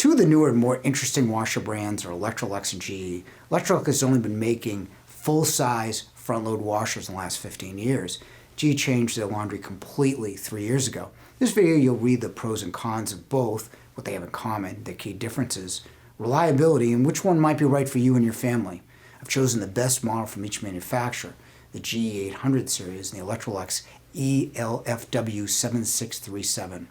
Two of the newer and more interesting washer brands are Electrolux and GE. Electrolux has only been making full-size front-load washers in the last 15 years. GE changed their laundry completely 3 years ago. In this video, you'll read the pros and cons of both, what they have in common, their key differences, reliability, and which one might be right for you and your family. I've chosen the best model from each manufacturer, the GE 800 series and the Electrolux ELFW7637.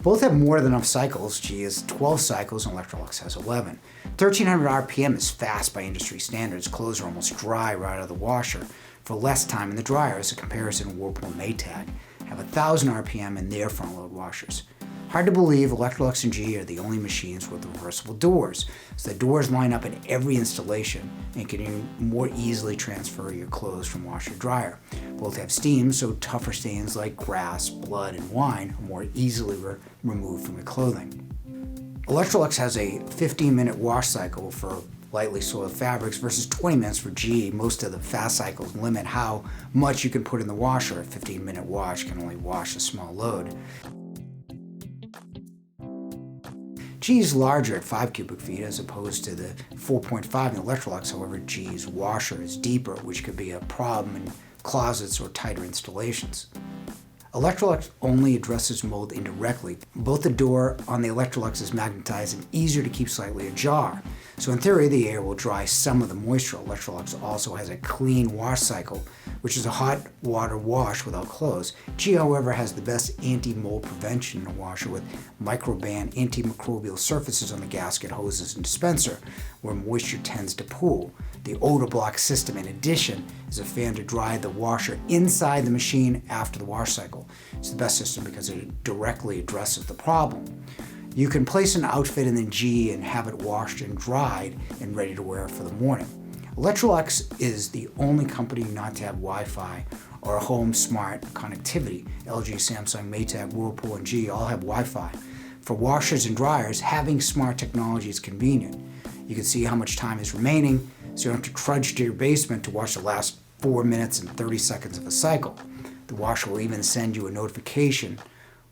Both have more than enough cycles. GE has 12 cycles and Electrolux has 11. 1300 RPM is fast by industry standards. Clothes are almost dry right out of the washer for less time in the dryer. As a comparison, Whirlpool and Maytag have 1000 RPM in their front-load washers. Hard to believe, Electrolux and GE are the only machines with reversible doors. So the doors line up in every installation and can more easily transfer your clothes from washer to dryer. Both have steam, so tougher stains like grass, blood, and wine are more easily removed from your clothing. Electrolux has a 15-minute wash cycle for lightly soiled fabrics versus 20 minutes for GE. Most of the fast cycles limit how much you can put in the washer. A 15-minute wash can only wash a small load. GE is larger at 5 cubic feet as opposed to the 4.5 in Electrolux. However, GE's washer is deeper, which could be a problem in closets or tighter installations. Electrolux only addresses mold indirectly. Both the door on the Electrolux is magnetized and easier to keep slightly ajar. So in theory, the air will dry some of the moisture. Electrolux also has a clean wash cycle, which is a hot water wash without clothes. GE, however, has the best anti-mold prevention in a washer with microban antimicrobial surfaces on the gasket, hoses, and dispenser, where moisture tends to pool. The odor block system, in addition, is a fan to dry the washer inside the machine after the wash cycle. It's the best system because it directly addresses the problem. You can place an outfit in the GE and have it washed and dried and ready to wear for the morning. Electrolux is the only company not to have Wi-Fi or home smart connectivity. LG, Samsung, Maytag, Whirlpool, and GE all have Wi-Fi. For washers and dryers, having smart technology is convenient. You can see how much time is remaining, so you don't have to trudge to your basement to watch the last 4 minutes and 30 seconds of a cycle. The washer will even send you a notification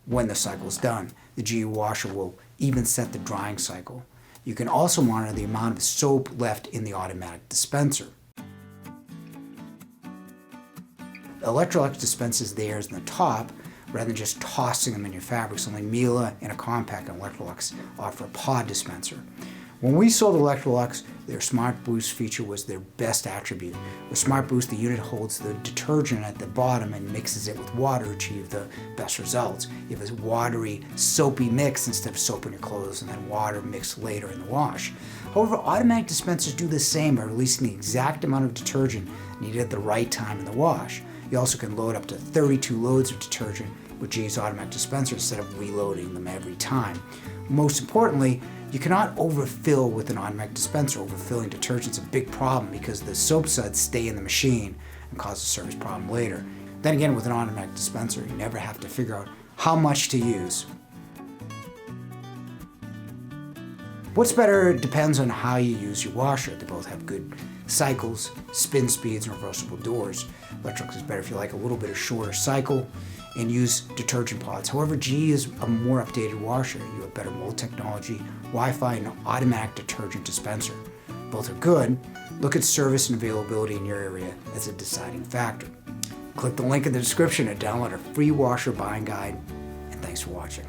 when the cycle is done. The GE washer will even set the drying cycle. You can also monitor the amount of soap left in the automatic dispenser. Electrolux dispenses theirs in the top rather than just tossing them in your fabrics. Only Miele and a Compact and Electrolux offer a pod dispenser. When we sold Electrolux, their Smart Boost feature was their best attribute. With Smart Boost, the unit holds the detergent at the bottom and mixes it with water to achieve the best results. You have a watery, soapy mix instead of soap in your clothes and then water mixed later in the wash. However, automatic dispensers do the same by releasing the exact amount of detergent needed at the right time in the wash. You also can load up to 32 loads of detergent with GE's automatic dispenser instead of reloading them every time. Most importantly, you cannot overfill with an automatic dispenser. Overfilling detergent is a big problem because the soap suds stay in the machine and cause a service problem later. Then again, with an automatic dispenser, you never have to figure out how much to use. What's better depends on how you use your washer. They both have good cycles, spin speeds, and reversible doors. Electrolux is better if you like a little bit of shorter cycle and use detergent pods. However, GE is a more updated washer. You have better mold technology, Wi-Fi, and an automatic detergent dispenser. Both are good. Look at service and availability in your area as a deciding factor. Click the link in the description to download a free washer buying guide, and thanks for watching.